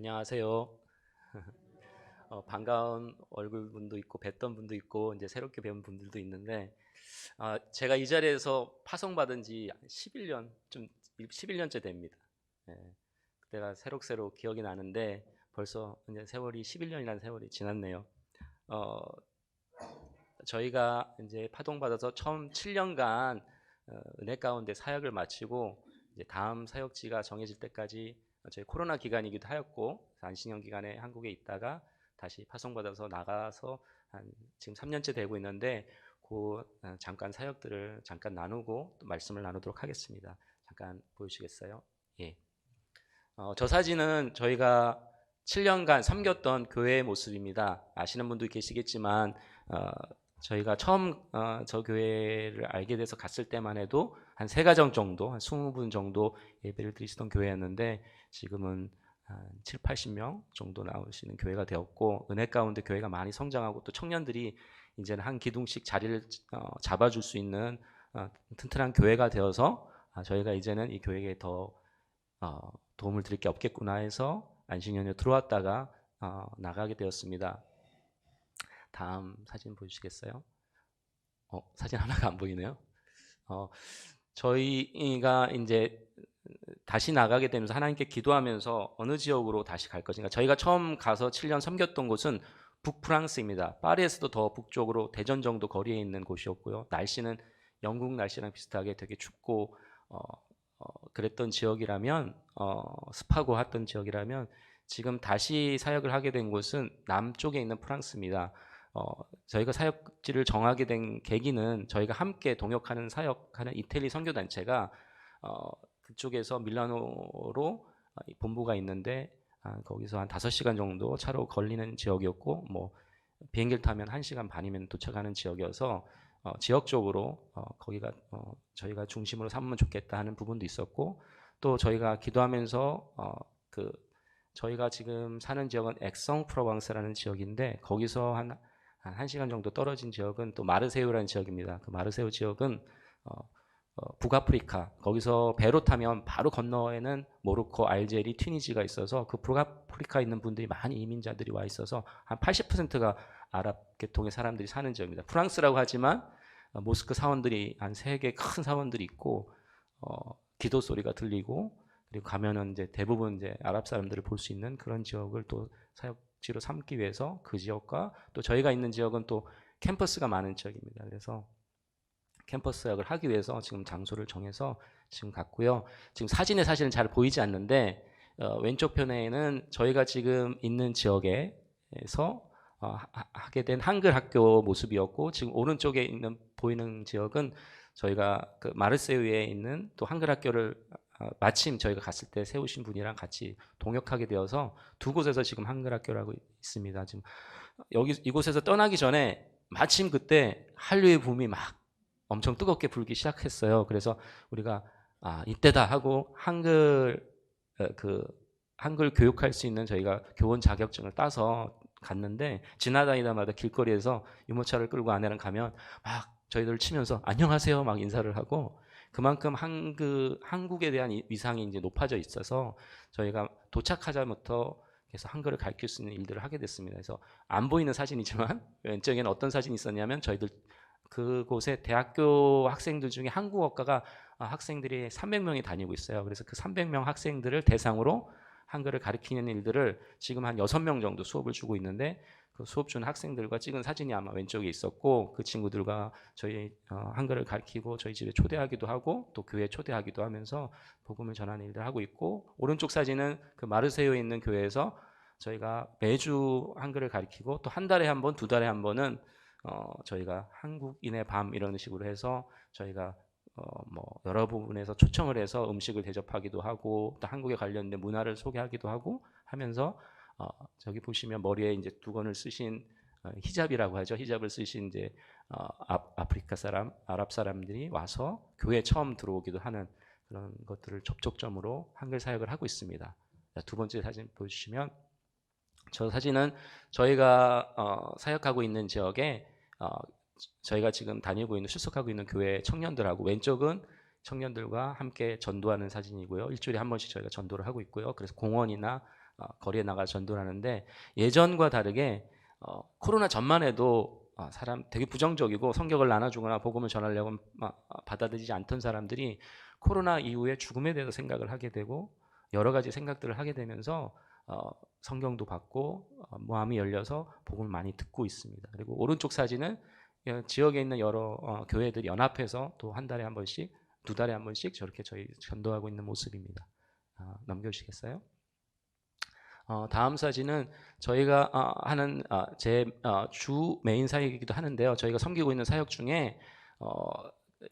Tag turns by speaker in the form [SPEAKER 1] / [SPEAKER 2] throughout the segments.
[SPEAKER 1] 안녕하세요. 반가운 얼굴분도 있고 뵀던 분도 있고 이제 새롭게 배운 분들도 있는데 제가 이 자리에서 파송받은 지 11년 좀 11년째 됩니다. 예, 그때가 새록새록 기억이 나는데 벌써 이제 세월이 11년이라는 세월이 지났네요. 어, 저희가 이제 파송받아서 처음 7년간 은혜 가운데 사역을 마치고 이제 다음 사역지가 정해질 때까지 저희 코로나 기간이기도 하였고 안식년 기간에 한국에 있다가 다시 파송받아서 나가서 한 지금 3년째 되고 있는데 그 잠깐 사역들을 잠깐 나누고 또 말씀을 나누도록 하겠습니다. 잠깐 보여주시겠어요? 예. 저 사진은 저희가 7년간 섬겼던 교회의 모습입니다. 아시는 분도 계시겠지만 어, 저희가 처음 저 교회를 알게 돼서 갔을 때만 해도 한 3가정 정도, 한 20분 정도 예배를 드리시던 교회였는데 지금은 한 7, 80명 정도 나오시는 교회가 되었고 은혜 가운데 교회가 많이 성장하고 또 청년들이 이제는 한 기둥씩 자리를 잡아줄 수 있는 튼튼한 교회가 되어서 저희가 이제는 이 교회에 더 도움을 드릴 게 없겠구나 해서 안식년에 들어왔다가 나가게 되었습니다. 다음 사진 보여주시겠어요? 사진 하나가 안 보이네요. 어, 저희가 이제 다시 나가게 되면서 하나님께 기도하면서 어느 지역으로 다시 갈 것인가. 저희가 처음 가서 7년 섬겼던 곳은 북프랑스입니다. 파리에서도 더 북쪽으로 대전 정도 거리에 있는 곳이었고요. 날씨는 영국 날씨랑 비슷하게 되게 춥고 그랬던 지역이라면 습하고 했던 지역이라면 지금 다시 사역을 하게 된 곳은 남쪽에 있는 프랑스입니다. 어, 저희가 사역지를 정하게 된 계기는 저희가 함께 동역하는 사역하는 이태리 선교단체가 그쪽에서 밀라노로 본부가 있는데 거기서 한 5시간 정도 차로 걸리는 지역이었고 뭐 비행기를 타면 1시간 반이면 도착하는 지역이어서 지역적으로 거기가 저희가 중심으로 삼으면 좋겠다 하는 부분도 있었고 또 저희가 기도하면서 그 저희가 지금 사는 지역은 엑성 프로방스라는 지역인데 거기서 한 1시간 정도 떨어진 지역은 또 마르세유라는 지역입니다. 그 마르세유 지역은 북아프리카 거기서 배로 타면 바로 건너에는 모로코, 알제리, 튀니지가 있어서 그 북아프리카에 있는 분들이 많이 이민자들이 와 있어서 한 80%가 아랍 계통의 사람들이 사는 지역입니다. 프랑스라고 하지만 모스크 사원들이 한 3개 큰 사원들이 있고 기도 소리가 들리고 그리고 가면은 이제 대부분 이제 아랍 사람들을 볼 수 있는 그런 지역을 또 사역지로 삼기 위해서 그 지역과 또 저희가 있는 지역은 또 캠퍼스가 많은 지역입니다. 그래서 캠퍼스 사역을 하기 위해서 지금 장소를 정해서 지금 갔고요. 지금 사진에 사실은 잘 보이지 않는데 왼쪽 편에는 저희가 지금 있는 지역에서 하게 된 한글 학교 모습이었고 지금 오른쪽에 있는 보이는 지역은 저희가 그 마르세유에 있는 또 한글 학교를 마침 저희가 갔을 때 세우신 분이랑 같이 동역하게 되어서 두 곳에서 지금 한글 학교를 하고 있습니다. 지금 여기 이곳에서 떠나기 전에 마침 그때 한류의 붐이 막 엄청 뜨겁게 불기 시작했어요. 그래서 우리가 이때다 하고 그 한글 교육할 수 있는 저희가 교원 자격증을 따서 갔는데 지나다니다마다 길거리에서 유모차를 끌고 아내랑 가면 막 저희들 치면서 안녕하세요 막 인사를 하고 그만큼 한국에 대한 위상이 이제 높아져 있어서 저희가 도착하자부터 계속 한글을 가르칠 수 있는 일들을 하게 됐습니다. 그래서 안 보이는 사진이지만 왼쪽에는 어떤 사진이 있었냐면 저희들 그곳에 대학교 학생들 중에 한국어과가 학생들이 300명이 다니고 있어요. 그래서 그 300명 학생들을 대상으로 한글을 가르치는 일들을 지금 한 6명 정도 수업을 주고 있는데 그 수업 주는 학생들과 찍은 사진이 아마 왼쪽에 있었고 그 친구들과 저희 한글을 가르치고 저희 집에 초대하기도 하고 또 교회에 초대하기도 하면서 복음을 전하는 일들을 하고 있고 오른쪽 사진은 그 마르세유에 있는 교회에서 저희가 매주 한글을 가르치고 또 한 달에 한 번, 2달에 한 번은 저희가 한국인의 밤 이런 식으로 해서 저희가 뭐 여러 부분에서 초청을 해서 음식을 대접하기도 하고 또 한국에 관련된 문화를 소개하기도 하고 하면서 저기 보시면 머리에 이제 두건을 쓰신 히잡이라고 하죠. 히잡을 쓰신 이제 아프리카 사람, 아랍 사람들이 와서 교회에 처음 들어오기도 하는 그런 것들을 접촉점으로 한글 사역을 하고 있습니다. 두 번째 사진 보여주시면 저 사진은 저희가 사역하고 있는 지역에 저희가 지금 다니고 있는 출석하고 있는 교회 청년들하고 왼쪽은 청년들과 함께 전도하는 사진이고요. 일주일에 한 번씩 저희가 전도를 하고 있고요. 그래서 공원이나 거리에 나가 전도를 하는데 예전과 다르게 코로나 전만 해도 사람 되게 부정적이고 성경을 나눠주거나 복음을 전하려고 받아들이지 않던 사람들이 코로나 이후에 죽음에 대해서 생각을 하게 되고 여러 가지 생각들을 하게 되면서 성경도 받고 마음이 열려서 복음을 많이 듣고 있습니다. 그리고 오른쪽 사진은 지역에 있는 여러 교회들이 연합해서 또 한 달에 한 번씩, 두 달에 한 번씩 저렇게 저희 전도하고 있는 모습입니다. 넘겨주시겠어요? 다음 사진은 저희가 하는 제 주 메인 사역이기도 하는데요. 저희가 섬기고 있는 사역 중에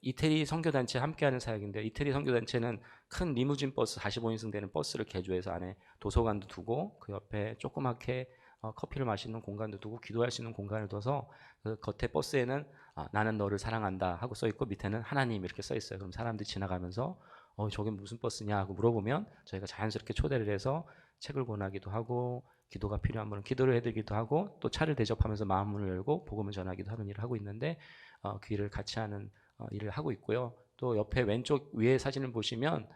[SPEAKER 1] 이태리 선교단체 함께하는 사역인데요. 이태리 선교단체는 큰 리무진 버스 45인승 되는 버스를 개조해서 안에 도서관도 두고 그 옆에 조그맣게 커피를 마시는 공간도 두고 기도할 수 있는 공간을 둬서 그 겉에 버스에는 나는 너를 사랑한다 하고 써 있고 밑에는 하나님 이렇게 써 있어요. 그럼 사람들이 지나가면서 저게 무슨 버스냐 하고 물어보면 저희가 자연스럽게 초대를 해서 책을 권하기도 하고 기도가 필요한 분은 기도를 해드리기도 하고 또 차를 대접하면서 마음문을 열고 복음을 전하기도 하는 일을 하고 있는데 그 일을 같이 하는 일을 하고 있고요. 또 옆에 왼쪽 위에 사진을 보시면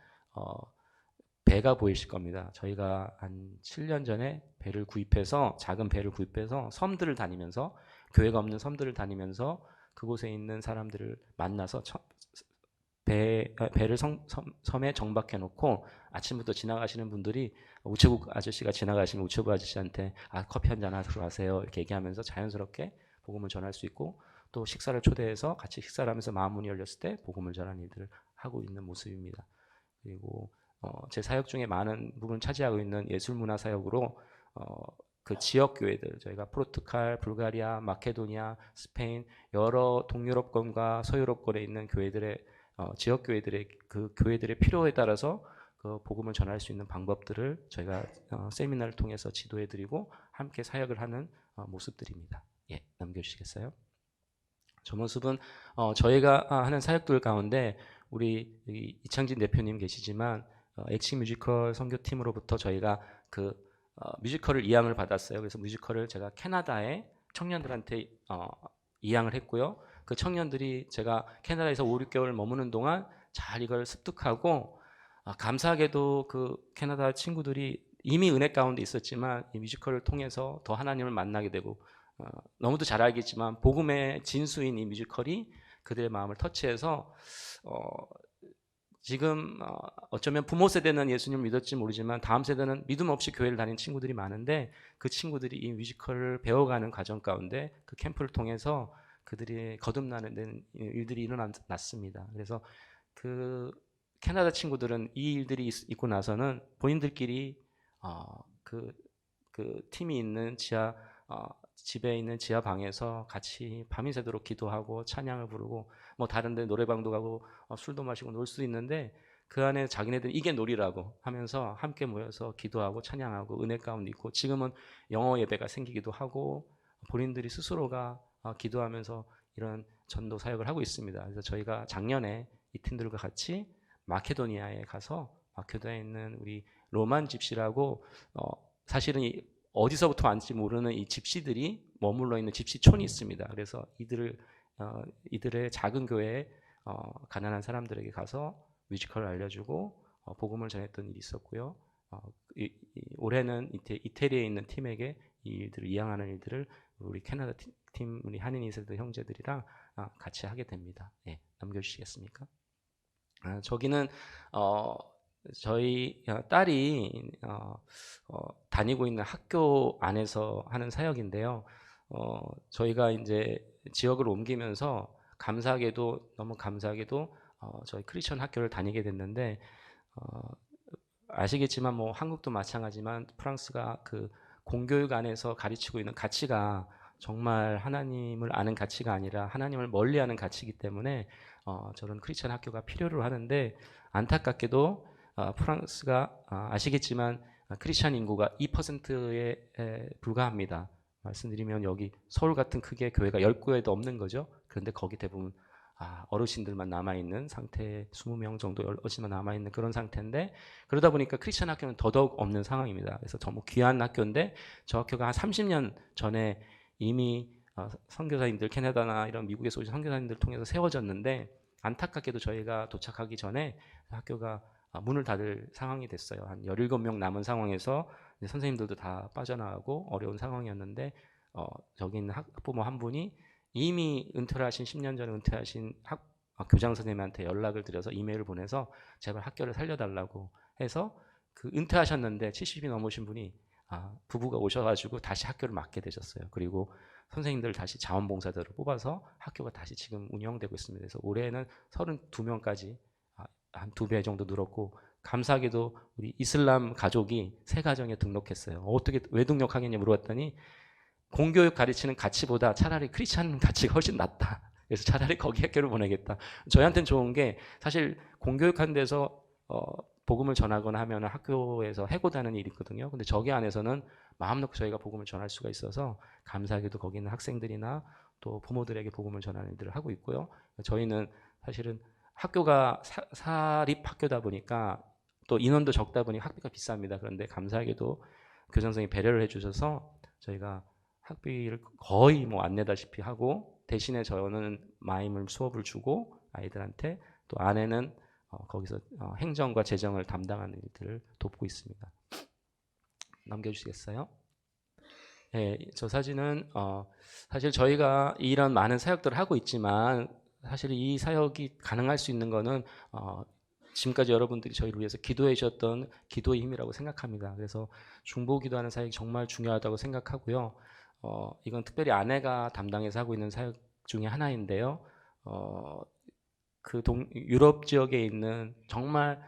[SPEAKER 1] 배가 보이실 겁니다. 저희가 한 7년 전에 배를 구입해서 작은 배를 구입해서 섬들을 다니면서 교회가 없는 섬들을 다니면서 그곳에 있는 사람들을 만나서 배를 섬에 정박해 놓고 아침부터 지나가시는 분들이 우체국 아저씨가 지나가시면 우체국 아저씨한테 커피 한잔 하러 가세요 이렇게 얘기하면서 자연스럽게 복음을 전할 수 있고 또 식사를 초대해서 같이 식사를 하면서 마음문이 열렸을 때 복음을 전하는 일들을 하고 있는 모습입니다. 그리고 제 사역 중에 많은 부분을 차지하고 있는 예술문화 사역으로 그 지역 교회들 저희가 포르투갈, 불가리아, 마케도니아, 스페인 여러 동유럽권과 서유럽권에 있는 교회들의 지역 교회들의 그 교회들의 필요에 따라서 그 복음을 전할 수 있는 방법들을 저희가 세미나를 통해서 지도해드리고 함께 사역을 하는 모습들입니다. 예, 넘겨주시겠어요? 저 모습은 저희가 하는 사역들 가운데 우리 이창진 대표님 계시지만 엑시 뮤지컬 선교팀으로부터 저희가 그 뮤지컬을 이양을 받았어요. 그래서 뮤지컬을 제가 캐나다에 청년들한테 이양을 했고요. 그 청년들이 제가 캐나다에서 5, 6개월 머무는 동안 잘 이걸 습득하고 감사하게도 그 캐나다 친구들이 이미 은혜 가운데 있었지만 이 뮤지컬을 통해서 더 하나님을 만나게 되고 너무도 잘 알겠지만 복음의 진수인 이 뮤지컬이 그들의 마음을 터치해서 지금 어쩌면 부모 세대는 예수님을 믿었지 모르지만 다음 세대는 믿음 없이 교회를 다니는 친구들이 많은데 그 친구들이 이 뮤지컬을 배워가는 과정 가운데 그 캠프를 통해서 그들이 거듭나는 일들이 일어났습니다. 그래서 그 캐나다 친구들은 이 일들이 있고 나서는 본인들끼리 그 팀이 있는 집에 있는 지하 방에서 같이 밤이 새도록 기도하고 찬양을 부르고 뭐 다른데 노래방도 가고 술도 마시고 놀 수 있는데 그 안에 자기네들은 이게 놀이라고 하면서 함께 모여서 기도하고 찬양하고 은혜 가운데 있고 지금은 영어 예배가 생기기도 하고 본인들이 스스로가 기도하면서 이런 전도 사역을 하고 있습니다. 그래서 저희가 작년에 이 팀들과 같이 마케도니아에 가서 마케도니아에 있는 우리 로만 집시라고 사실은 어디서부터 왔는지 모르는 이 집시들이 머물러 있는 집시촌이 있습니다. 그래서 이들의 작은 교회에 가난한 사람들에게 가서 뮤지컬을 알려주고 복음을 전했던 일이 있었고요. 올해는 이태리에 있는 팀에게 이 일들을 이양하는 일들을 우리 캐나다 팀 우리 한인 이세대 형제들이랑 같이 하게 됩니다. 예, 넘겨주시겠습니까? 저기는 저희 딸이 다니고 있는 학교 안에서 하는 사역인데요. 저희가 이제 지역을 옮기면서 너무 감사하게도 저희 크리스천 학교를 다니게 됐는데 아시겠지만 뭐 한국도 마찬가지지만 프랑스가 그 공교육 안에서 가르치고 있는 가치가 정말 하나님을 아는 가치가 아니라 하나님을 멀리하는 가치이기 때문에 저런 크리스천 학교가 필요로 하는데 안타깝게도 프랑스가 아시겠지만 크리스천 인구가 2%에 불과합니다. 말씀드리면 여기 서울 같은 크기의 교회가 10교회도 없는 거죠. 그런데 거기 대부분 어르신들만 남아있는 상태, 20명 정도 어르신만 남아있는 그런 상태인데 그러다 보니까 크리스천 학교는 더더욱 없는 상황입니다. 그래서 너무 귀한 학교인데 저 학교가 한 30년 전에 이미 선교사님들 캐나다나 이런 미국에서 오신 선교사님들 통해서 세워졌는데 안타깝게도 저희가 도착하기 전에 학교가 문을 닫을 상황이 됐어요. 한 17명 남은 상황에서 이제 선생님들도 다 빠져나가고 어려운 상황이었는데 저기 있는 학부모 한 분이 이미 은퇴를 하신 10년 전에 은퇴하신 교장 선생님한테 연락을 드려서 이메일을 보내서 제발 학교를 살려달라고 해서 그 은퇴하셨는데 70이 넘으신 분이 부부가 오셔가지고 다시 학교를 맡게 되셨어요. 그리고 선생님들을 다시 자원봉사자로 뽑아서 학교가 다시 지금 운영되고 있습니다. 그래서 올해는 32명까지 한 2배 정도 늘었고, 감사하게도 우리 이슬람 가족이 3가정에 등록했어요. 어떻게 왜 등록하겠냐 물어봤더니 공교육 가르치는 가치보다 차라리 크리스찬 가치가 훨씬 낫다. 그래서 차라리 거기 학교를 보내겠다. 저희한테는 좋은 게 사실 공교육하는 데서 복음을 전하거나 하면 학교에서 해고되는 일이 있거든요. 근데 저기 안에서는 마음 놓고 저희가 복음을 전할 수가 있어서 감사하게도 거기 있는 학생들이나 또 부모들에게 복음을 전하는 일들을 하고 있고요. 저희는 사실은 학교가 사립 학교다 보니까 또 인원도 적다 보니 학비가 비쌉니다. 그런데 감사하게도 교장선생님이 배려를 해주셔서 저희가 학비를 거의 뭐 안 내다시피 하고, 대신에 저는 마임을 수업을 주고 아이들한테, 또 아내는 거기서 행정과 재정을 담당하는 일들을 돕고 있습니다. 넘겨주시겠어요? 네, 저 사진은 사실 저희가 이런 많은 사역들을 하고 있지만 사실 이 사역이 가능할 수 있는 거는 지금까지 여러분들이 저희를 위해서 기도해 주셨던 기도의 힘이라고 생각합니다. 그래서 중보 기도하는 사역이 정말 중요하다고 생각하고요. 이건 특별히 아내가 담당해서 하고 있는 사역 중에 하나인데요. 유럽 지역에 있는 정말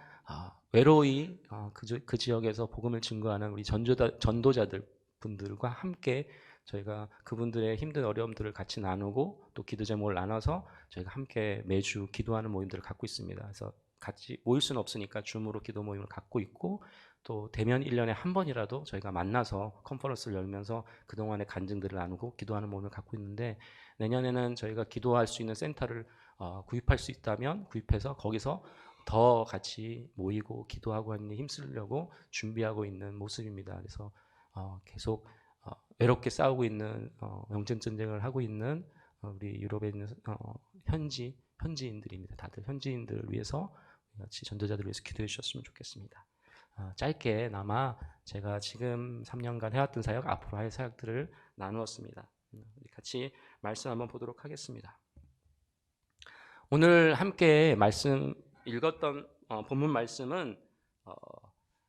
[SPEAKER 1] 외로이 그 지역에서 복음을 증거하는 우리 전도자들 분들과 함께 저희가 그분들의 힘든 어려움들을 같이 나누고 또 기도 제목을 나눠서 저희가 함께 매주 기도하는 모임들을 갖고 있습니다. 그래서 같이 모일 수는 없으니까 줌으로 기도 모임을 갖고 있고, 또 대면 1년에 한 번이라도 저희가 만나서 컨퍼런스를 열면서 그동안의 간증들을 나누고 기도하는 모임을 갖고 있는데, 내년에는 저희가 기도할 수 있는 센터를 구입할 수 있다면 구입해서 거기서 더 같이 모이고 기도하고 하는 데 힘쓰려고 준비하고 있는 모습입니다. 그래서 계속 외롭게 싸우고 있는 영적 전쟁을 하고 있는 우리 유럽에 있는 현지인들입니다. 다들 현지인들을 위해서 같이 전도자들을 위해서 기도해 주셨으면 좋겠습니다. 짧게나마 제가 지금 3년간 해왔던 사역, 앞으로 할 사역들을 나누었습니다. 같이 말씀 한번 보도록 하겠습니다. 오늘 함께 말씀 읽었던 본문 말씀은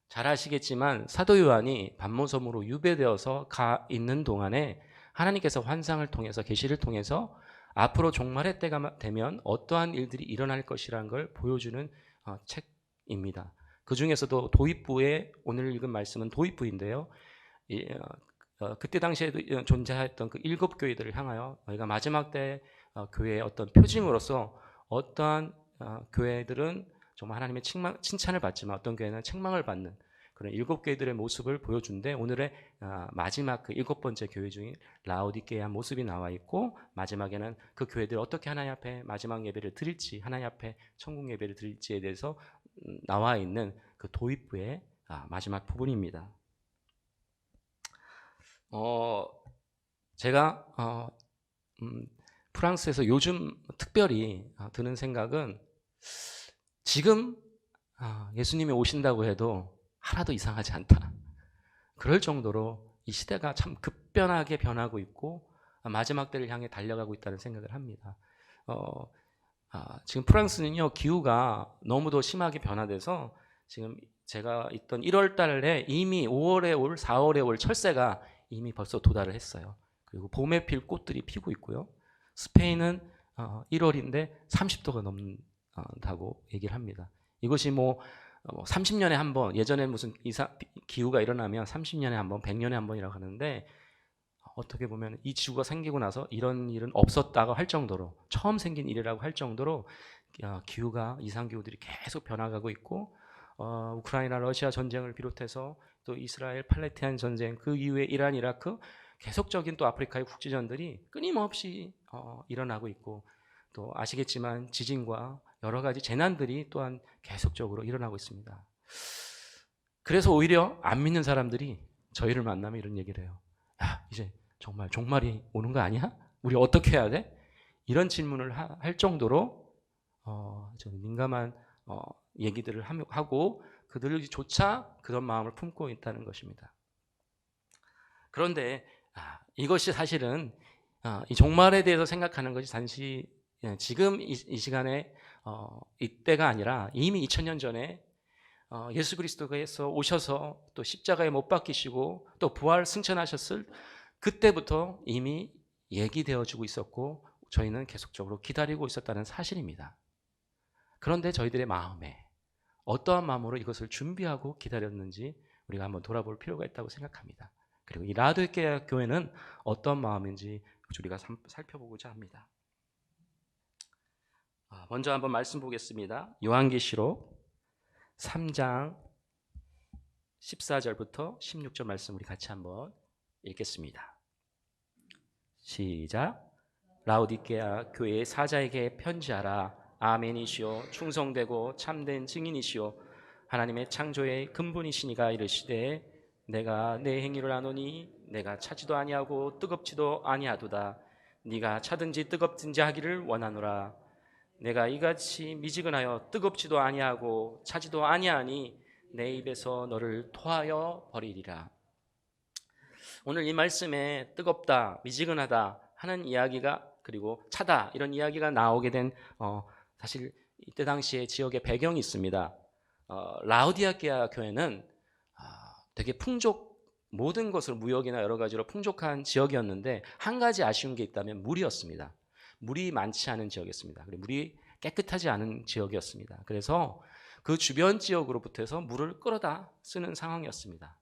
[SPEAKER 1] 잘 아시겠지만 사도 요한이 반모섬으로 유배되어서 가 있는 동안에 하나님께서 환상을 통해서, 계시를 통해서 앞으로 종말의 때가 되면 어떠한 일들이 일어날 것이라는 걸 보여주는 책입니다. 그 중에서도 도입부에, 오늘 읽은 말씀은 도입부인데요. 그때 당시에 존재했던 그 7교회들을 향하여 저희가 마지막 때 교회의 어떤 표징으로서 어떠한 교회들은 정말 하나님의 칭찬을 받지만 어떤 교회는 책망을 받는 그런 7교회들의 모습을 보여준데, 오늘의 마지막 그 7번째 교회 중인 라오디게아 모습이 나와 있고, 마지막에는 그 교회들이 어떻게 하나님 앞에 마지막 예배를 드릴지, 하나님 앞에 천국 예배를 드릴지에 대해서 나와 있는 그 도입부의 마지막 부분입니다. 제가 프랑스에서 요즘 특별히 드는 생각은, 지금 예수님이 오신다고 해도 하나도 이상하지 않다. 그럴 정도로 이 시대가 참 급변하게 변하고 있고 마지막 때를 향해 달려가고 있다는 생각을 합니다. 지금 프랑스는요, 기후가 너무도 심하게 변화돼서 지금 제가 있던 1월 달에 이미 5월에 올 4월에 올 철새가 이미 벌써 도달을 했어요. 그리고 봄에 필 꽃들이 피고 있고요. 스페인은 1월인데 30도가 넘는다고 얘기를 합니다. 이것이 뭐 30년에 한 번, 예전에 무슨 기후가 일어나면 30년에 한 번, 100년에 한 번이라고 하는데, 어떻게 보면 이 지구가 생기고 나서 이런 일은 없었다고 할 정도로, 처음 생긴 일이라고 할 정도로 기후가, 이상기후들이 계속 변화가고 있고, 우크라이나 러시아 전쟁을 비롯해서 또 이스라엘 팔레스타인 전쟁, 그 이후에 이란 이라크, 계속적인 또 아프리카의 국지전들이 끊임없이 일어나고 있고, 또 아시겠지만 지진과 여러 가지 재난들이 또한 계속적으로 일어나고 있습니다. 그래서 오히려 안 믿는 사람들이 저희를 만나면 이런 얘기를 해요. 야, 이제 정말 종말이 오는 거 아니야? 우리 어떻게 해야 돼? 이런 질문을 할 정도로 저는 민감한 얘기들을 하고 그들조차 그런 마음을 품고 있다는 것입니다. 그런데 이것이 사실은 이 종말에 대해서 생각하는 것이 단지 지금 이 시간에 이때가 아니라 이미 2000년 전에 예수 그리스도께서 오셔서 또 십자가에 못 박히시고 또 부활 승천하셨을 그때부터 이미 얘기되어 주고 있었고 저희는 계속적으로 기다리고 있었다는 사실입니다. 그런데 저희들의 마음에 어떠한 마음으로 이것을 준비하고 기다렸는지 우리가 한번 돌아볼 필요가 있다고 생각합니다. 그리고 이 라도케아 교회는 어떤 마음인지 우리가 살펴보고자 합니다. 먼저 한번 말씀 보겠습니다. 요한계시록 3장 14절부터 16절 말씀 우리 같이 한번 읽겠습니다. 시작. 라오디게아 교회의 사자에게 편지하라. 아멘이시오 충성되고 참된 증인이시오 하나님의 창조의 근본이시니가 이르시되 내가 내 행위를 아노니 내가 차지도 아니하고 뜨겁지도 아니하도다. 네가 차든지 뜨겁든지 하기를 원하노라. 내가 이같이 미지근하여 뜨겁지도 아니하고 차지도 아니하니 내 입에서 너를 토하여 버리리라. 오늘 이 말씀에 뜨겁다, 미지근하다 하는 이야기가 그리고 차다 이런 이야기가 나오게 된 사실 이때 당시에 지역의 배경이 있습니다. 라오디게아 교회는 되게 모든 것으로 무역이나 여러 가지로 풍족한 지역이었는데 한 가지 아쉬운 게 있다면 물이었습니다. 물이 많지 않은 지역이었습니다. 그리고 물이 깨끗하지 않은 지역이었습니다. 그래서 그 주변 지역으로부터 물을 끌어다 쓰는 상황이었습니다.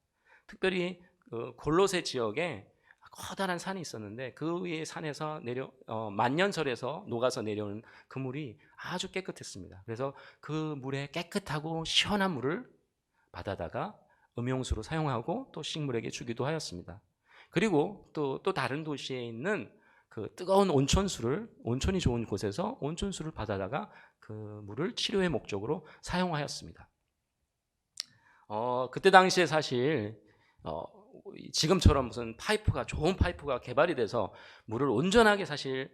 [SPEAKER 1] 특별히 골로새 지역에 커다란 산이 있었는데 그 위에 산에서 만년설에서 녹아서 내려오는 그 물이 아주 깨끗했습니다. 그래서 그 물에 깨끗하고 시원한 물을 받아다가 음용수로 사용하고 또 식물에게 주기도 하였습니다. 그리고 또 다른 도시에 있는 그 뜨거운 온천이 좋은 곳에서 온천수를 받아다가 그 물을 치료의 목적으로 사용하였습니다. 그때 당시에 사실 지금처럼 무슨 좋은 파이프가 개발이 돼서 물을 온전하게 사실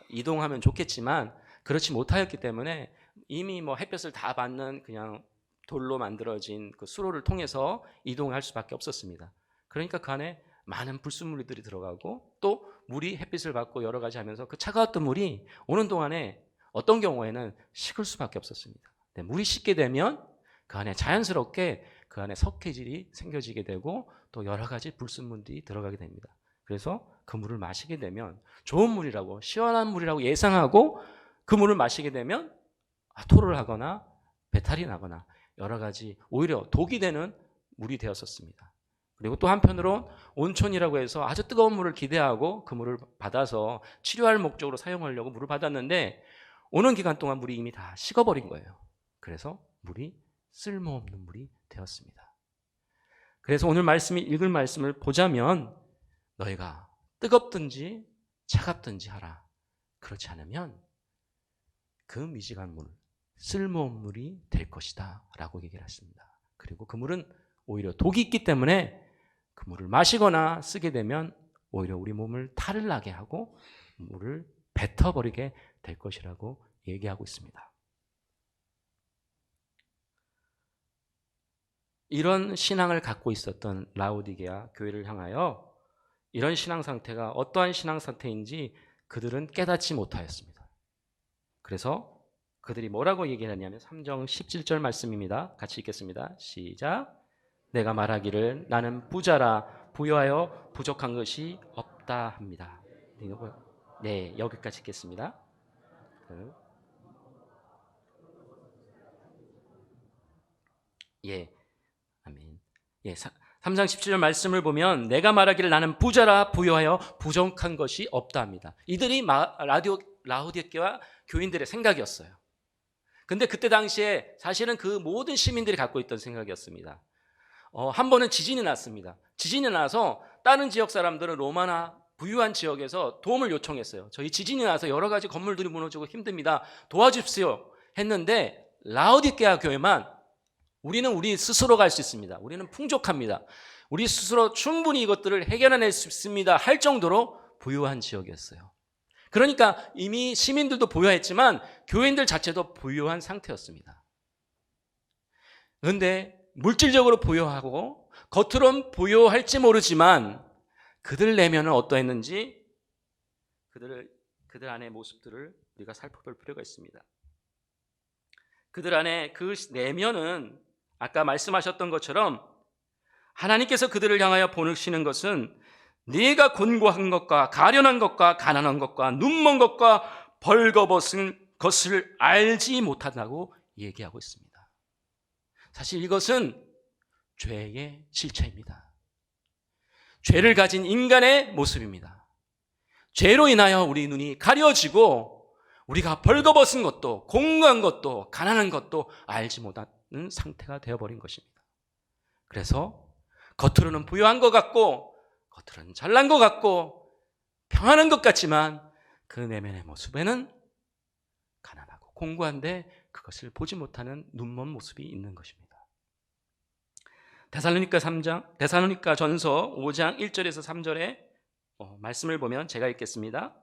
[SPEAKER 1] 이동하면 좋겠지만 그렇지 못하였기 때문에 이미 햇볕을 다 받는 그냥 돌로 만들어진 그 수로를 통해서 이동할 수밖에 없었습니다. 그러니까 그 안에 많은 불순물들이 들어가고 또 물이 햇빛을 받고 여러 가지 하면서 그 차가웠던 물이 오는 동안에 어떤 경우에는 식을 수밖에 없었습니다. 물이 식게 되면 그 안에 자연스럽게 그 안에 석회질이 생겨지게 되고 또 여러 가지 불순물들이 들어가게 됩니다. 그래서 그 물을 마시게 되면 좋은 물이라고 시원한 물이라고 예상하고 그 물을 마시게 되면 토를 하거나 배탈이 나거나 여러 가지 오히려 독이 되는 물이 되었었습니다. 그리고 또 한편으로 온천이라고 해서 아주 뜨거운 물을 기대하고 그 물을 받아서 치료할 목적으로 사용하려고 물을 받았는데 오는 기간 동안 물이 이미 다 식어버린 거예요. 그래서 물이 쓸모없는 물이 되었습니다. 그래서 오늘 읽을 말씀을 보자면 너희가 뜨겁든지 차갑든지 하라. 그렇지 않으면 그 미지간 물, 쓸모없는 물이 될 것이다 라고 얘기를 했습니다. 그리고 그 물은 오히려 독이 있기 때문에 그 물을 마시거나 쓰게 되면 오히려 우리 몸을 탈을 나게 하고 물을 뱉어버리게 될 것이라고 얘기하고 있습니다. 이런 신앙을 갖고 있었던 라오디게아 교회를 향하여 이런 신앙 상태가 어떠한 신앙 상태인지 그들은 깨닫지 못하였습니다. 그래서 그들이 뭐라고 얘기하냐면 3장 17절 말씀입니다. 같이 읽겠습니다. 시작. 내가 말하기를 나는 부자라 부유하여 부족한 것이 없다 합니다. 네, 여기까지 읽겠습니다. 예, 아멘. 예, 3장 17절 말씀을 보면 내가 말하기를 나는 부자라 부유하여 부족한 것이 없다 합니다. 이들이 라오디게아 교인들의 생각이었어요. 근데 그때 당시에 사실은 그 모든 시민들이 갖고 있던 생각이었습니다. 한 번은 지진이 났습니다. 지진이 나서 다른 지역 사람들은 로마나 부유한 지역에서 도움을 요청했어요. 저희 지진이 나서 여러 가지 건물들이 무너지고 힘듭니다. 도와주십시오 했는데 라오디게아 교회만 우리는 우리 스스로 갈 수 있습니다. 우리는 풍족합니다. 우리 스스로 충분히 이것들을 해결해낼 수 있습니다 할 정도로 부유한 지역이었어요. 그러니까 이미 시민들도 부유했지만 교인들 자체도 부유한 상태였습니다. 그런데 물질적으로 부유하고 겉으론 부유할지 모르지만 그들 내면은 어떠했는지 그들 안의 모습들을 우리가 살펴볼 필요가 있습니다. 그들 안에 그 내면은 아까 말씀하셨던 것처럼 하나님께서 그들을 향하여 보내시는 것은 네가 곤고한 것과 가련한 것과 가난한 것과 눈먼 것과 벌거벗은 것을 알지 못한다고 얘기하고 있습니다. 사실 이것은 죄의 실체입니다. 죄를 가진 인간의 모습입니다. 죄로 인하여 우리 눈이 가려지고 우리가 벌거벗은 것도 공고한 것도 가난한 것도 알지 못하는 상태가 되어버린 것입니다. 그래서 겉으로는 부유한 것 같고 겉으로는 잘난 것 같고 평안한 것 같지만 그 내면의 모습에는 가난하고 공고한데 그것을 보지 못하는 눈먼 모습이 있는 것입니다. 데살로니가 전서 5장 1절에서 3절에 말씀을 보면 제가 읽겠습니다.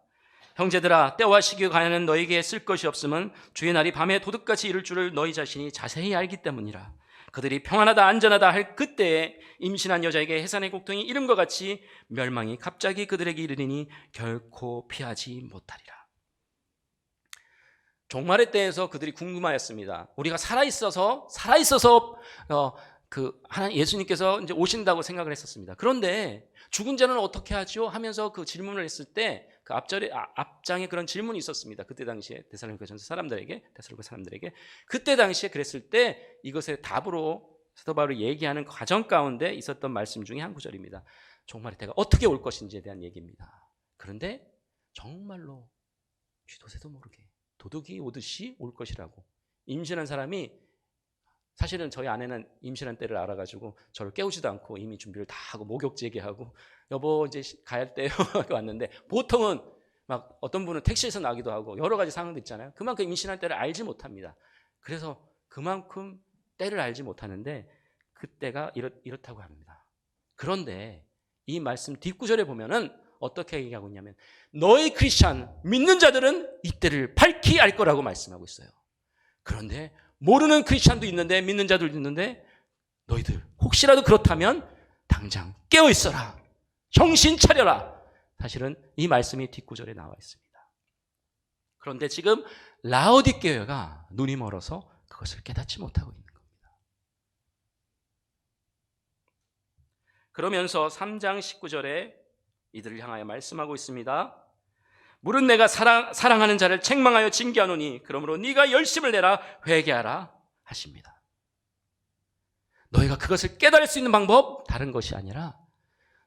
[SPEAKER 1] 형제들아, 때와 시기가 가는 너에게 쓸 것이 없음은 주의 날이 밤에 도둑같이 이를 줄을 너희 자신이 자세히 알기 때문이라. 그들이 평안하다 안전하다 할 그때에 임신한 여자에게 해산의 곡통이 이름과 같이 멸망이 갑자기 그들에게 이르리니 결코 피하지 못하리라. 종말의 때에서 그들이 궁금하였습니다. 우리가 살아있어서 하나님 예수님께서 이제 오신다고 생각을 했었습니다. 그런데 죽은 자는 어떻게 하죠? 하면서 그 질문을 했을 때 그 앞장에 그런 질문이 있었습니다. 그때 당시에 데살로니가 사람들에게 그때 당시에 그랬을 때 이것의 답으로 사도 바울이 얘기하는 과정 가운데 있었던 말씀 중에 한 구절입니다. 종말의 때가 어떻게 올 것인지에 대한 얘기입니다. 그런데 정말로 쥐도새도 모르게 도둑이 오듯이 올 것이라고 임신한 사람이 사실은 저희 아내는 임신한 때를 알아가지고 저를 깨우지도 않고 이미 준비를 다 하고 목욕 제기하고 여보 이제 가야 할 때요 왔는데 보통은 막 어떤 분은 택시에서 나기도 하고 여러 가지 상황도 있잖아요. 그만큼 임신한 때를 알지 못합니다. 그래서 그만큼 때를 알지 못하는데 그때가 이렇다고 합니다. 그런데 이 말씀 뒷구절에 보면은 어떻게 얘기하고 있냐면 너희 크리스찬 믿는 자들은 이때를 밝히 알 거라고 말씀하고 있어요. 그런데 모르는 크리스찬도 있는데 믿는 자들도 있는데 너희들 혹시라도 그렇다면 당장 깨어 있어라. 정신 차려라. 사실은 이 말씀이 뒷구절에 나와 있습니다. 그런데 지금 라오디게아가 눈이 멀어서 그것을 깨닫지 못하고 있는 겁니다. 그러면서 3장 19절에 이들을 향하여 말씀하고 있습니다. 물은 내가 사랑하는 자를 책망하여 징계하노니 그러므로 네가 열심을 내라 회개하라 하십니다. 너희가 그것을 깨달을 수 있는 방법 다른 것이 아니라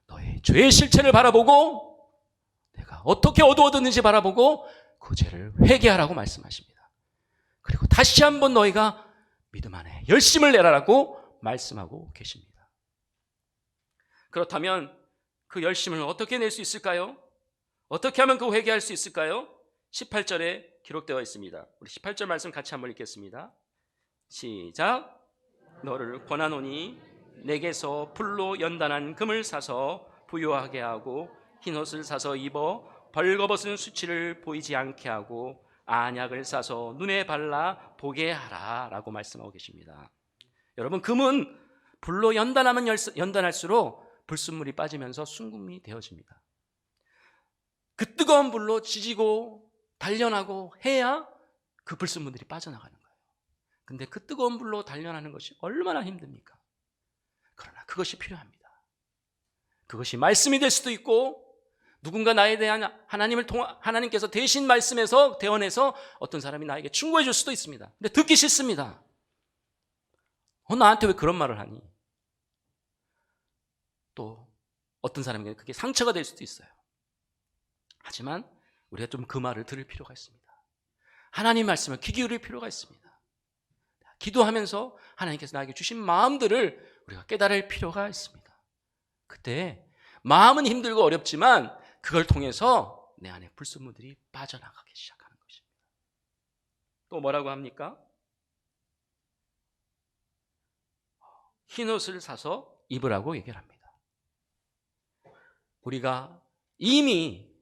[SPEAKER 1] 너의 죄의 실체를 바라보고 내가 어떻게 어두워졌는지 바라보고 그 죄를 회개하라고 말씀하십니다. 그리고 다시 한번 너희가 믿음 안에 열심을 내라라고 말씀하고 계십니다. 그렇다면 그 열심을 어떻게 낼 수 있을까요? 어떻게 하면 그 회개할 수 있을까요? 18절에 기록되어 있습니다. 우리 18절 말씀 같이 한번 읽겠습니다. 시작. 너를 권하노니 내게서 풀로 연단한 금을 사서 부요하게 하고 흰옷을 사서 입어 벌거벗은 수치를 보이지 않게 하고 안약을 사서 눈에 발라 보게 하라 라고 말씀하고 계십니다. 여러분, 금은 불로 연단하면 연단할수록 불순물이 빠지면서 순금이 되어집니다. 그 뜨거운 불로 지지고 단련하고 해야 그 불순물들이 빠져나가는 거예요. 근데 그 뜨거운 불로 단련하는 것이 얼마나 힘듭니까? 그러나 그것이 필요합니다. 그것이 말씀이 될 수도 있고 누군가 나에 대한 하나님께서 대신 말씀에서 대언해서 어떤 사람이 나에게 충고해 줄 수도 있습니다. 근데 듣기 싫습니다. 나한테 왜 그런 말을 하니? 또 어떤 사람에게 그게 상처가 될 수도 있어요. 하지만 우리가 좀 그 말을 들을 필요가 있습니다. 하나님 말씀을 귀 기울일 필요가 있습니다. 기도하면서 하나님께서 나에게 주신 마음들을 우리가 깨달을 필요가 있습니다. 그때 마음은 힘들고 어렵지만 그걸 통해서 내 안에 불순물들이 빠져나가기 시작하는 것입니다. 또 뭐라고 합니까? 흰옷을 사서 입으라고 얘기를 합니다. 우리가 이미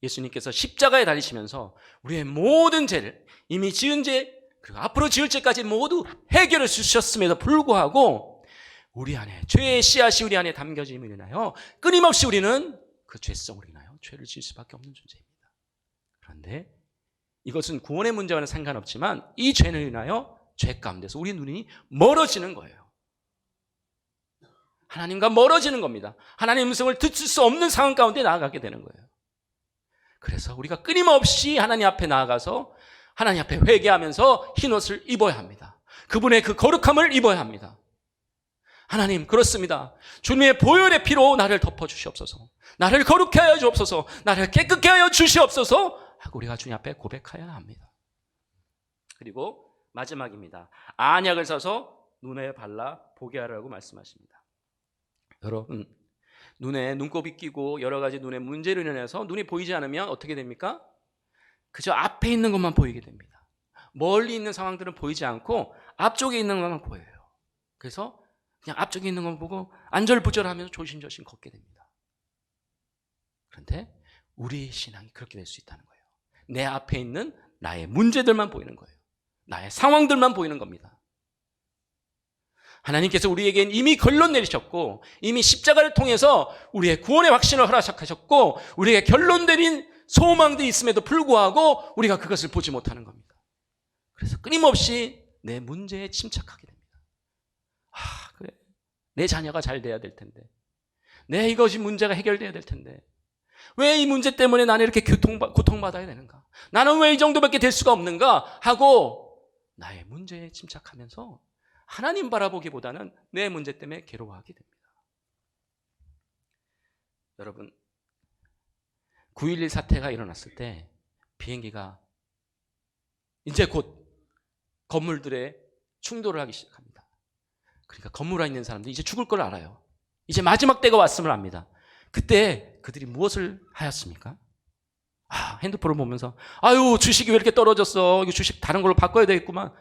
[SPEAKER 1] 예수님께서 십자가에 달리시면서 우리의 모든 죄를 이미 지은 죄 그리고 앞으로 지을 죄까지 모두 해결해 주셨음에도 불구하고 우리 안에 죄의 씨앗이 우리 안에 담겨짐으로 인하여 끊임없이 우리는 그 죄성으로 인하여 죄를 지을 수밖에 없는 존재입니다. 그런데 이것은 구원의 문제와는 상관없지만 이 죄를 인하여 죄 가운데서 우리 눈이 멀어지는 거예요. 하나님과 멀어지는 겁니다. 하나님의 음성을 듣을 수 없는 상황 가운데 나아가게 되는 거예요. 그래서 우리가 끊임없이 하나님 앞에 나아가서 하나님 앞에 회개하면서 흰옷을 입어야 합니다. 그분의 그 거룩함을 입어야 합니다. 하나님, 그렇습니다. 주님의 보혈의 피로 나를 덮어주시옵소서. 나를 거룩해 하여 주옵소서. 나를 깨끗게 하여 주시옵소서 하고 우리가 주님 앞에 고백해야 합니다. 그리고 마지막입니다. 안약을 써서 눈에 발라 보게 하라고 말씀하십니다. 여러분, 눈에 눈곱이 끼고 여러 가지 눈의 문제로 인해서 눈이 보이지 않으면 어떻게 됩니까? 그저 앞에 있는 것만 보이게 됩니다. 멀리 있는 상황들은 보이지 않고 앞쪽에 있는 것만 보여요. 그래서 그냥 앞쪽에 있는 것 보고 안절부절하면서 조심조심 걷게 됩니다. 그런데 우리 신앙이 그렇게 될 수 있다는 거예요. 내 앞에 있는 나의 문제들만 보이는 거예요. 나의 상황들만 보이는 겁니다. 하나님께서 우리에겐 이미 결론 내리셨고 이미 십자가를 통해서 우리의 구원의 확신을 허락하셨고 우리에게 결론 내린 소망들이 있음에도 불구하고 우리가 그것을 보지 못하는 겁니다. 그래서 끊임없이 내 문제에 침착하게 됩니다. 그래, 내 자녀가 잘 돼야 될 텐데, 내 이것이 문제가 해결돼야 될 텐데 왜 이 문제 때문에 나는 이렇게 고통받아야 되는가? 나는 왜 이 정도밖에 될 수가 없는가? 하고 나의 문제에 침착하면서 하나님 바라보기보다는 내 문제 때문에 괴로워하게 됩니다. 여러분, 9.11 사태가 일어났을 때 비행기가 이제 곧 건물들에 충돌을 하기 시작합니다. 그러니까 건물 안에 있는 사람들이 이제 죽을 걸 알아요. 이제 마지막 때가 왔음을 압니다. 그때 그들이 무엇을 하였습니까? 핸드폰을 보면서 아유, 주식이 왜 이렇게 떨어졌어? 이거 주식 다른 걸로 바꿔야 되겠구만.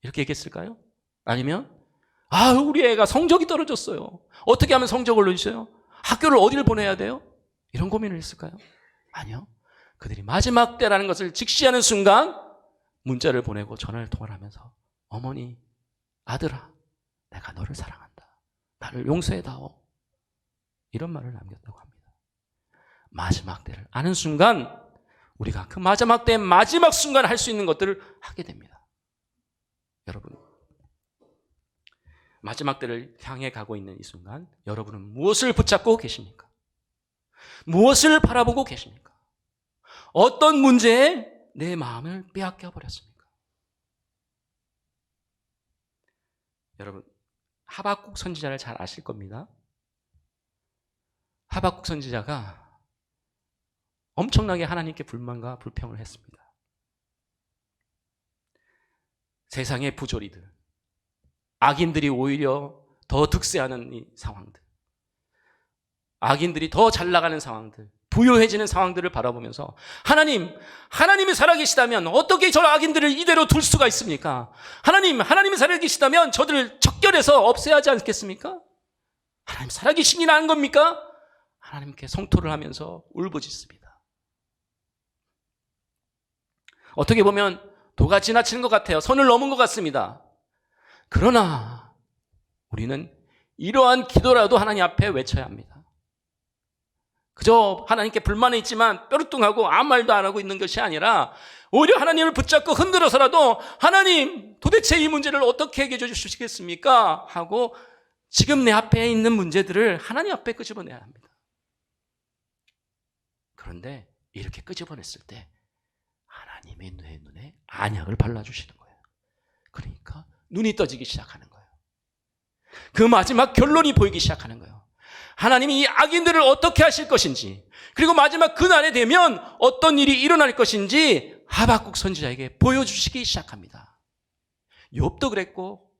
[SPEAKER 1] 이렇게 얘기했을까요? 아니면 우리 애가 성적이 떨어졌어요. 어떻게 하면 성적을 올려주세요? 학교를 어디를 보내야 돼요? 이런 고민을 했을까요? 아니요. 그들이 마지막 때라는 것을 직시하는 순간 문자를 보내고 전화를 통화를 하면서 어머니, 아들아, 내가 너를 사랑한다. 나를 용서해다오. 이런 말을 남겼다고 합니다. 마지막 때를 아는 순간 우리가 그 마지막 때의 마지막 순간 할 수 있는 것들을 하게 됩니다. 여러분, 마지막 때를 향해 가고 있는 이 순간 여러분은 무엇을 붙잡고 계십니까? 무엇을 바라보고 계십니까? 어떤 문제에 내 마음을 빼앗겨 버렸습니까? 여러분, 하박국 선지자를 잘 아실 겁니다. 하박국 선지자가 엄청나게 하나님께 불만과 불평을 했습니다. 세상의 부조리들, 악인들이 오히려 더 득세하는 이 상황들, 악인들이 더 잘 나가는 상황들, 부유해지는 상황들을 바라보면서 하나님이 살아계시다면 어떻게 저 악인들을 이대로 둘 수가 있습니까? 하나님이 살아계시다면 저들을 척결해서 없애야 하지 않겠습니까? 하나님 살아계시긴 한 겁니까? 하나님께 성토를 하면서 울부짖습니다. 어떻게 보면 도가 지나치는 것 같아요. 선을 넘은 것 같습니다. 그러나 우리는 이러한 기도라도 하나님 앞에 외쳐야 합니다. 그저 하나님께 불만이 있지만 뾰루뚱하고 아무 말도 안 하고 있는 것이 아니라 오히려 하나님을 붙잡고 흔들어서라도 하나님, 도대체 이 문제를 어떻게 해결해 주시겠습니까? 하고 지금 내 앞에 있는 문제들을 하나님 앞에 끄집어내야 합니다. 그런데 이렇게 끄집어냈을 때 하나님의 내 눈에 안약을 발라주시는 거예요. 그러니까 눈이 떠지기 시작하는 거예요. 그 마지막 결론이 보이기 시작하는 거예요. 하나님이 이 악인들을 어떻게 하실 것인지, 그리고 마지막 그날에 되면 어떤 일이 일어날 것인지 하박국 선지자에게 보여주시기 시작합니다. 욥도 그랬고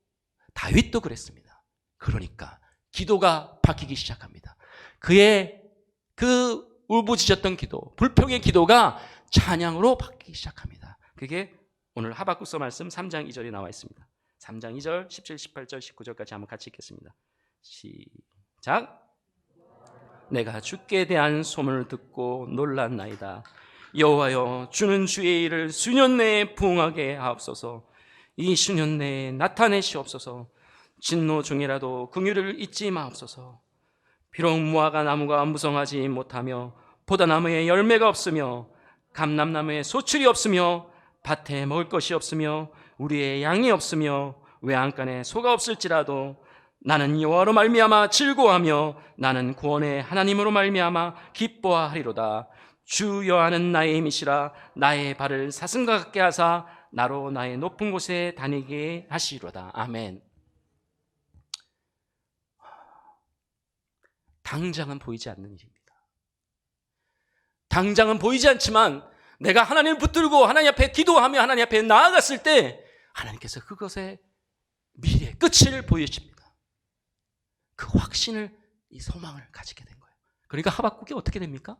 [SPEAKER 1] 다윗도 그랬습니다. 그러니까 기도가 바뀌기 시작합니다. 그의 그 울부짖었던 기도, 불평의 기도가 찬양으로 바뀌기 시작합니다. 그게 오늘 하박국서 말씀 3장 2절에 나와 있습니다. 3장 2절, 17, 18절, 19절까지 한번 같이 읽겠습니다. 시작. 내가 주께 대한 소문을 듣고 놀랐나이다. 여호와여, 주는 주의 일을 수년 내에 부응하게 하옵소서. 이 수년 내에 나타내시옵소서. 진노 중이라도 긍휼을 잊지 마옵소서. 비록 무화과 나무가 무성하지 못하며 포도나무에 열매가 없으며 감람나무에 소출이 없으며 밭에 먹을 것이 없으며 우리의 양이 없으며 외양간에 소가 없을지라도 나는 여호와로 말미암아 즐거워하며 나는 구원의 하나님으로 말미암아 기뻐하리로다. 주 여호와는 나의 힘이시라. 나의 발을 사슴과 같게 하사 나로 나의 높은 곳에 다니게 하시리로다. 아멘. 당장은 보이지 않는 일입니다. 당장은 보이지 않지만 내가 하나님을 붙들고 하나님 앞에 기도하며 하나님 앞에 나아갔을 때 하나님께서 그것의 미래 끝을 보여주십니다. 그 확신을, 이 소망을 가지게 된 거예요. 그러니까 하박국이 어떻게 됩니까?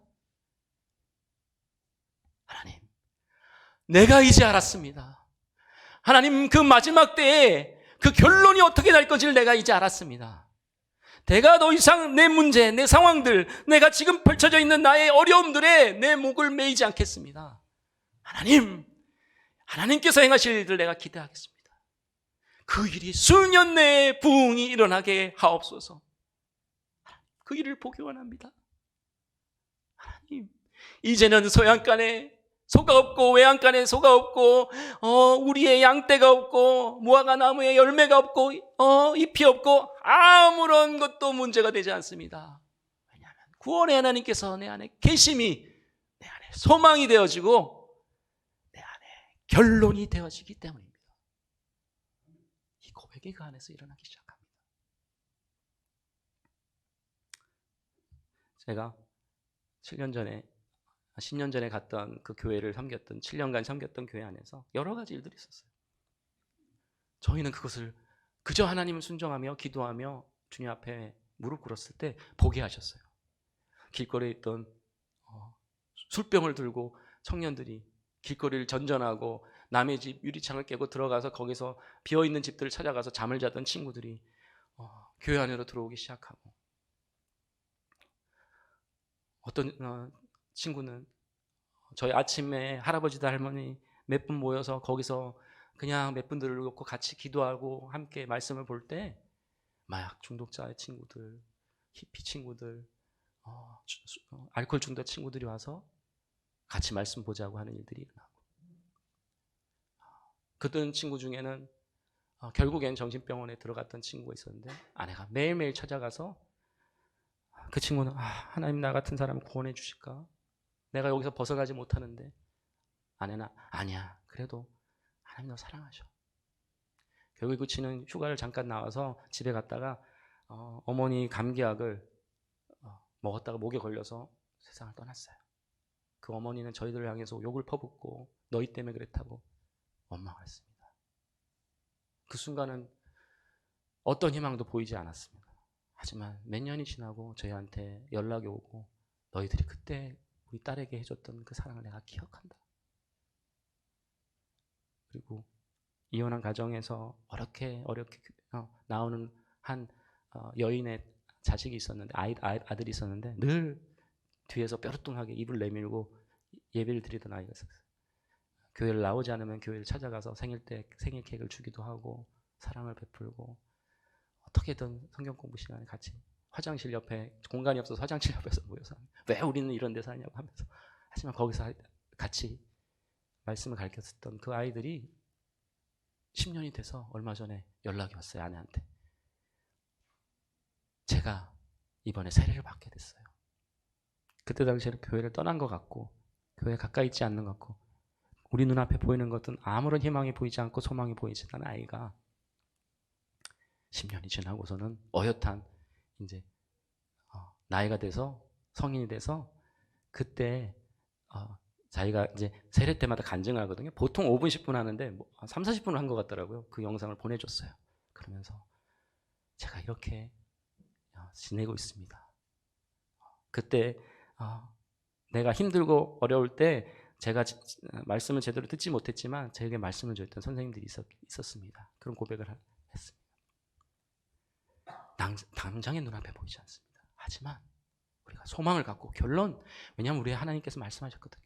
[SPEAKER 1] 하나님, 내가 이제 알았습니다. 하나님, 그 마지막 때에 그 결론이 어떻게 날 건지를 내가 이제 알았습니다. 내가 더 이상 내 문제, 내 상황들, 내가 지금 펼쳐져 있는 나의 어려움들에 내 목을 메이지 않겠습니다. 하나님, 하나님께서 행하실 일을 내가 기대하겠습니다. 그 일이 수년 내에 부흥이 일어나게 하옵소서. 그 일을 보기 원합니다. 하나님, 이제는 소양간에 소가 없고 외양간에 소가 없고 우리의 양떼가 없고 무화과 나무에 열매가 없고 잎이 없고 아무런 것도 문제가 되지 않습니다. 왜냐하면 구원의 하나님께서 내 안에 계심이 내 안에 소망이 되어지고 내 안에 결론이 되어지기 때문입니다. 이 고백이 그 안에서 일어나기 시작합니다. 제가 10년 전에 갔던 그 교회를 섬겼던 7년간 섬겼던 교회 안에서 여러 가지 일들이 있었어요. 저희는 그것을 그저 하나님을 순종하며 기도하며 주님 앞에 무릎 꿇었을 때 보게 하셨어요. 길거리에 있던 술병을 들고 청년들이 길거리를 전전하고 남의 집 유리창을 깨고 들어가서 거기서 비어있는 집들을 찾아가서 잠을 자던 친구들이 교회 안으로 들어오기 시작하고, 어떤 친구는 저희 아침에 할아버지들 할머니 몇 분 모여서 거기서 그냥 몇 분들을 놓고 같이 기도하고 함께 말씀을 볼 때 마약 중독자의 친구들, 히피 친구들, 알코올 중독 친구들이 와서 같이 말씀 보자고 하는 일들이 일어나고, 그던 친구 중에는 결국엔 정신병원에 들어갔던 친구가 있었는데 아내가 매일매일 찾아가서 그 친구는 하나님, 나 같은 사람을 구원해 주실까? 내가 여기서 벗어나지 못하는데. 아내는 아니야, 그래도 하나님 너 사랑하셔. 결국 그 친구는 휴가를 잠깐 나와서 집에 갔다가 어머니 감기약을 먹었다가 목에 걸려서 세상을 떠났어요. 그 어머니는 저희들을 향해서 욕을 퍼붓고 너희 때문에 그랬다고 원망을 했습니다. 그 순간은 어떤 희망도 보이지 않았습니다. 하지만 몇 년이 지나고 저희한테 연락이 오고, 너희들이 그때 우리 딸에게 해줬던 그 사랑을 내가 기억한다. 그리고 이혼한 가정에서 어렵게 나오는 한 여인의 자식이 있었는데, 아들이 있었는데 늘 뒤에서 뾰루뚱하게 입을 내밀고 예배를 드리던 아이가 있었어요. 교회를 나오지 않으면 교회를 찾아가서 생일 때 생일 케이크를 주기도 하고 사랑을 베풀고, 어떻게든 성경 공부 시간에 같이 화장실 옆에 공간이 없어서 화장실 옆에서 모여서 왜 우리는 이런 데서 하냐고 하면서, 하지만 거기서 같이 말씀을 가르쳤던 그 아이들이 10년이 돼서 얼마 전에 연락이 왔어요. 아내한테. 제가 이번에 세례를 받게 됐어요. 그때 당시에는 교회를 떠난 것 같고 교회에 가까이 있지 않는 것 같고 우리 눈앞에 보이는 것은 아무런 희망이 보이지 않고 소망이 보이지 않는 아이가 10년이 지나고서는 어엿한 이제 나이가 돼서 성인이 돼서, 그때 자기가 이제 세례 때마다 간증을 하거든요. 보통 5분 10분 하는데 뭐 3, 40분을 한 것 같더라고요. 그 영상을 보내줬어요. 그러면서 제가 이렇게 지내고 있습니다. 그때 내가 힘들고 어려울 때 제가 말씀을 제대로 듣지 못했지만 제게 말씀을 줬던 선생님들이 있었습니다. 그런 고백을 했습니다. 당장의 눈앞에 보이지 않습니다. 하지만 우리가 소망을 갖고 왜냐하면 우리 하나님께서 말씀하셨거든요.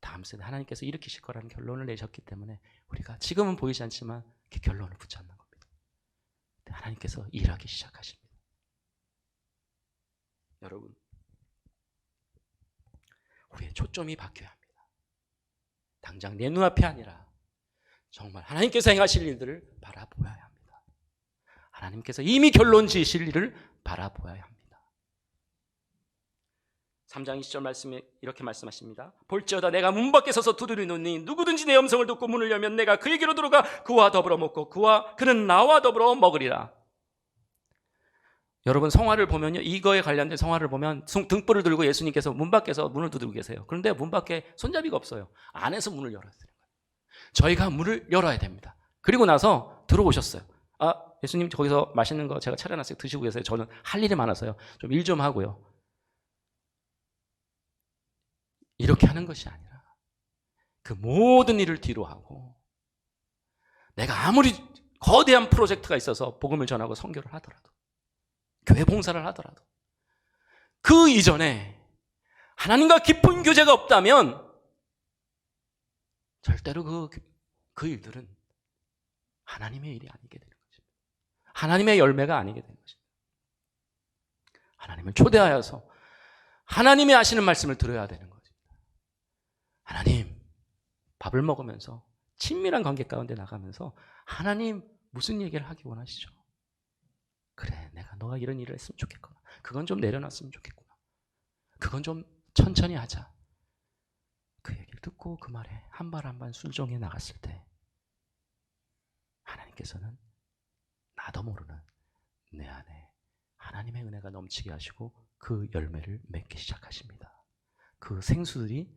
[SPEAKER 1] 다음 세대 하나님께서 일으키실 거라는 결론을 내셨기 때문에 우리가 지금은 보이지 않지만 그 결론을 붙잡는 겁니다. 하나님께서 일하기 시작하십니다. 여러분, 우리의 초점이 바뀌어야 합니다. 당장 내 눈앞이 아니라 정말 하나님께서 행하실 일들을 바라보아야 합니다. 하나님께서 이미 결론 지으실 일을 바라보아야 합니다. 3장 20절 말씀에 이렇게 말씀하십니다. 볼지어다 내가 문 밖에 서서 두드리노니 누구든지 내 음성을 듣고 문을 열면 내가 그에게로 들어가 그와 더불어 먹고 그는 나와 더불어 먹으리라. 여러분, 성화를 보면요, 이거에 관련된 성화를 보면 등불을 들고 예수님께서 문 밖에서 문을 두드리고 계세요. 그런데 문 밖에 손잡이가 없어요. 안에서 문을 열어야 되는 거예요. 저희가 문을 열어야 됩니다. 그리고 나서 들어오셨어요. 예수님 거기서 맛있는 거 제가 차려놨어요. 드시고 계세요. 저는 할 일이 많아서요. 좀 일 좀 하고요. 이렇게 하는 것이 아니라 그 모든 일을 뒤로 하고, 내가 아무리 거대한 프로젝트가 있어서 복음을 전하고 선교를 하더라도, 교회 봉사를 하더라도 그 이전에 하나님과 깊은 교제가 없다면 절대로 그 일들은 하나님의 일이 아니게 되는 것입니다. 하나님의 열매가 아니게 되는 것입니다. 하나님을 초대하여서 하나님이 하시는 말씀을 들어야 되는 것입니다. 하나님, 밥을 먹으면서 친밀한 관계 가운데 나가면서 하나님 무슨 얘기를 하기 원하시죠? 그래, 내가 너가 이런 일을 했으면 좋겠구나. 그건 좀 내려놨으면 좋겠구나. 그건 좀 천천히 하자. 그 얘기를 듣고 그 말에 한 발 한 발 순종해 나갔을 때 하나님께서는 나도 모르는 내 안에 하나님의 은혜가 넘치게 하시고 그 열매를 맺기 시작하십니다. 그 생수들이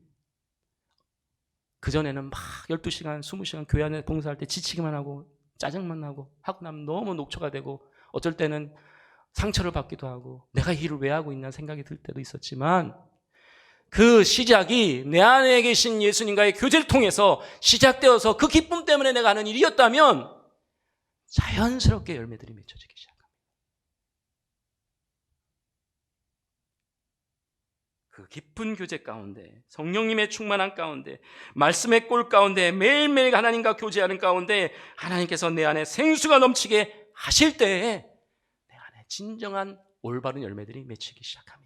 [SPEAKER 1] 그전에는 막 12시간, 20시간 교회 안에 봉사할 때 지치기만 하고 짜증만 나고 하고 나면 너무 녹초가 되고 어쩔 때는 상처를 받기도 하고 내가 이 일을 왜 하고 있나 생각이 들 때도 있었지만, 그 시작이 내 안에 계신 예수님과의 교제를 통해서 시작되어서 그 기쁨 때문에 내가 하는 일이었다면 자연스럽게 열매들이 맺혀지기 시작합니다. 그 깊은 교제 가운데, 성령님의 충만한 가운데, 말씀의 꼴 가운데, 매일매일 하나님과 교제하는 가운데 하나님께서 내 안에 생수가 넘치게 하실 때에 내 안에 진정한 올바른 열매들이 맺히기 시작합니다.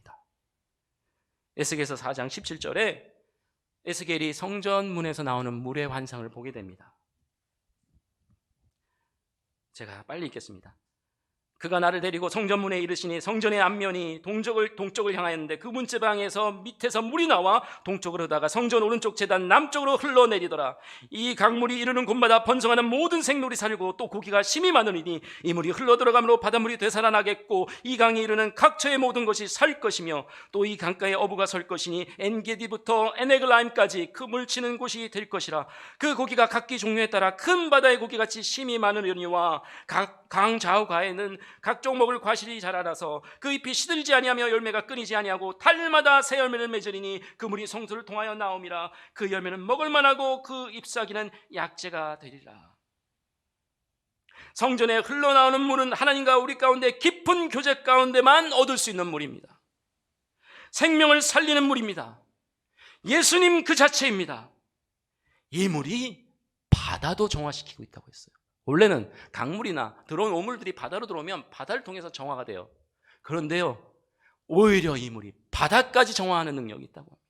[SPEAKER 1] 에스겔서 4장 17절에 에스겔이 성전 문에서 나오는 물의 환상을 보게 됩니다. 제가 빨리 읽겠습니다. 그가 나를 데리고 성전문에 이르시니 성전의 앞면이 동쪽을 향하였는데 그 문제방에서 밑에서 물이 나와 동쪽으로 흐르다가 성전 오른쪽 제단 남쪽으로 흘러내리더라. 이 강물이 이르는 곳마다 번성하는 모든 생물이 살고 또 고기가 심이 많으니 이 물이 흘러들어가므로 바닷물이 되살아나겠고 이 강이 이르는 각처의 모든 것이 살 것이며 또 이 강가에 어부가 설 것이니 엔게디부터 에네글라임까지 그 물치는 곳이 될 것이라. 그 고기가 각기 종류에 따라 큰 바다의 고기같이 심이 많으려니와 각 강 좌우가에는 각종 먹을 과실이 자라나서 그 잎이 시들지 아니하며 열매가 끊이지 아니하고 달마다 새 열매를 맺으리니 그 물이 성소를 통하여 나옴이라. 그 열매는 먹을 만하고 그 잎사귀는 약재가 되리라. 성전에 흘러나오는 물은 하나님과 우리 가운데 깊은 교제 가운데만 얻을 수 있는 물입니다. 생명을 살리는 물입니다. 예수님 그 자체입니다. 이 물이 바다도 정화시키고 있다고 했어요. 원래는 강물이나 들어온 오물들이 바다로 들어오면 바다를 통해서 정화가 돼요. 그런데요, 오히려 이 물이 바다까지 정화하는 능력이 있다고 합니다.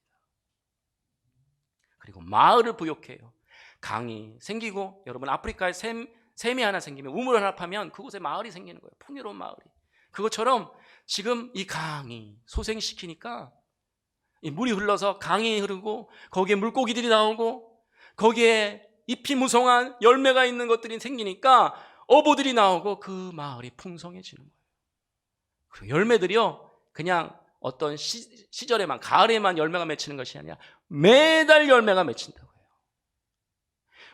[SPEAKER 1] 그리고 마을을 부욕해요. 강이 생기고, 여러분 아프리카에 샘이 하나 생기면, 우물 하나 파면 그곳에 마을이 생기는 거예요. 풍요로운 마을이. 그것처럼 지금 이 강이 소생시키니까 이 물이 흘러서 강이 흐르고 거기에 물고기들이 나오고 거기에 잎이 무성한 열매가 있는 것들이 생기니까 어부들이 나오고 그 마을이 풍성해지는 거예요. 그 열매들이요, 그냥 어떤 시절에만, 가을에만 열매가 맺히는 것이 아니라 매달 열매가 맺힌다고 해요.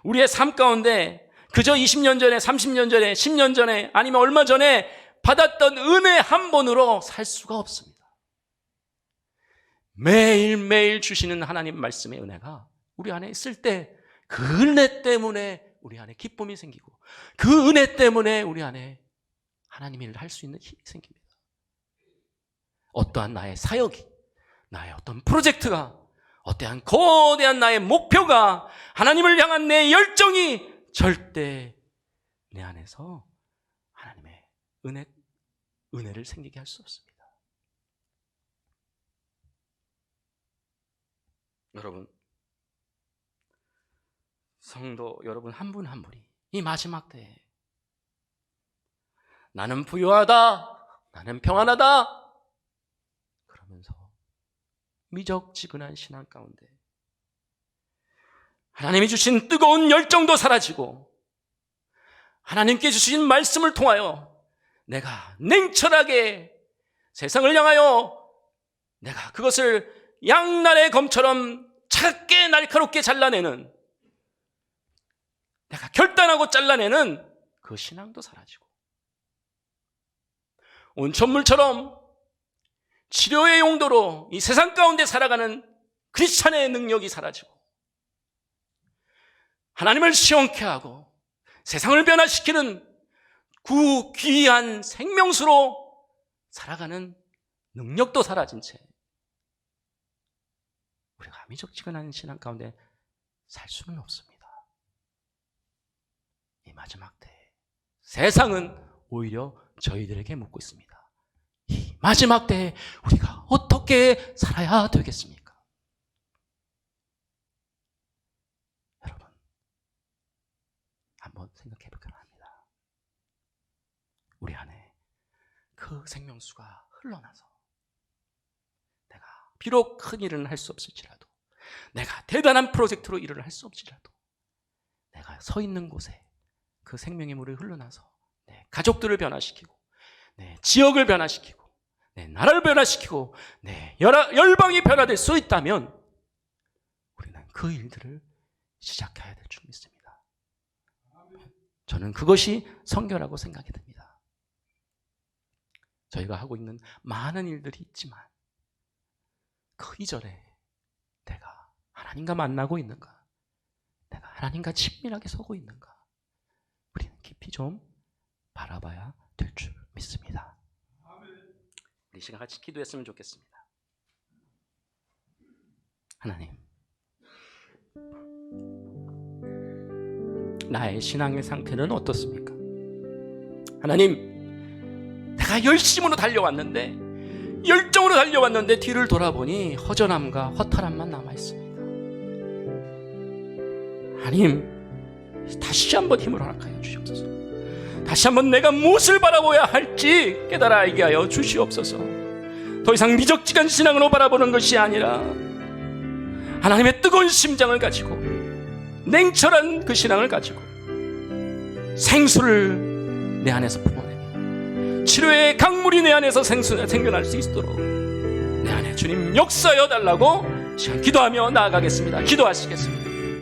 [SPEAKER 1] 우리의 삶 가운데 그저 20년 전에, 30년 전에, 10년 전에, 아니면 얼마 전에 받았던 은혜 한 번으로 살 수가 없습니다. 매일매일 주시는 하나님 말씀의 은혜가 우리 안에 있을 때 그 은혜 때문에 우리 안에 기쁨이 생기고, 그 은혜 때문에 우리 안에 하나님의 일을 할 수 있는 힘이 생깁니다. 어떠한 나의 사역이, 나의 어떤 프로젝트가, 어떠한 거대한 나의 목표가, 하나님을 향한 내 열정이 절대 내 안에서 하나님의 은혜를 생기게 할 수 없습니다. 여러분, 성도 여러분 한 분 한 분이 이 마지막 때에 나는 부유하다, 나는 평안하다 그러면서 미적지근한 신앙 가운데 하나님이 주신 뜨거운 열정도 사라지고 하나님께 주신 말씀을 통하여 내가 냉철하게 세상을 향하여 내가 그것을 양날의 검처럼 차갑게 날카롭게 잘라내는, 내가 결단하고 잘라내는 그 신앙도 사라지고, 온천물처럼 치료의 용도로 이 세상 가운데 살아가는 크리스찬의 능력이 사라지고, 하나님을 시원케 하고 세상을 변화시키는 귀한 생명수로 살아가는 능력도 사라진 채 우리가 미적지근한 신앙 가운데 살 수는 없습니다. 이 마지막 때 세상은 오히려 저희들에게 묻고 있습니다. 이 마지막 때에 우리가 어떻게 살아야 되겠습니까? 여러분, 한번 생각해 보기로 합니다. 우리 안에 그 생명수가 흘러나서 내가 비록 큰 일은 할 수 없을지라도, 내가 대단한 프로젝트로 일을 할 수 없을지라도, 내가 서 있는 곳에 그 생명의 물이 흘러나서 내 가족들을 변화시키고, 내 지역을 변화시키고, 내 나라를 변화시키고, 내 열방이 변화될 수 있다면 우리는 그 일들을 시작해야 될 줄 믿습니다. 저는 그것이 선교라고 생각이 듭니다. 저희가 하고 있는 많은 일들이 있지만 그 이전에 내가 하나님과 만나고 있는가, 내가 하나님과 친밀하게 서고 있는가, 우리는 깊이 좀 바라봐야 될 줄 믿습니다. 우리 시간 같이 기도했으면 좋겠습니다. 하나님, 나의 신앙의 상태는 어떻습니까? 하나님, 내가 열심으로 달려왔는데, 열정으로 달려왔는데 뒤를 돌아보니 허전함과 허탈함만 남아있습니다. 하나님, 다시 한번 힘을 허락하여 주시옵소서. 다시 한번 내가 무엇을 바라보아야 할지 깨달아 알게 하여 주시옵소서. 더 이상 미적지간 신앙으로 바라보는 것이 아니라 하나님의 뜨거운 심장을 가지고, 냉철한 그 신앙을 가지고 생수를 내 안에서 품어내며 치료의 강물이 내 안에서 생겨날 수 있도록 내 안에 주님 역사여 달라고 시간 기도하며 나아가겠습니다. 기도하시겠습니다.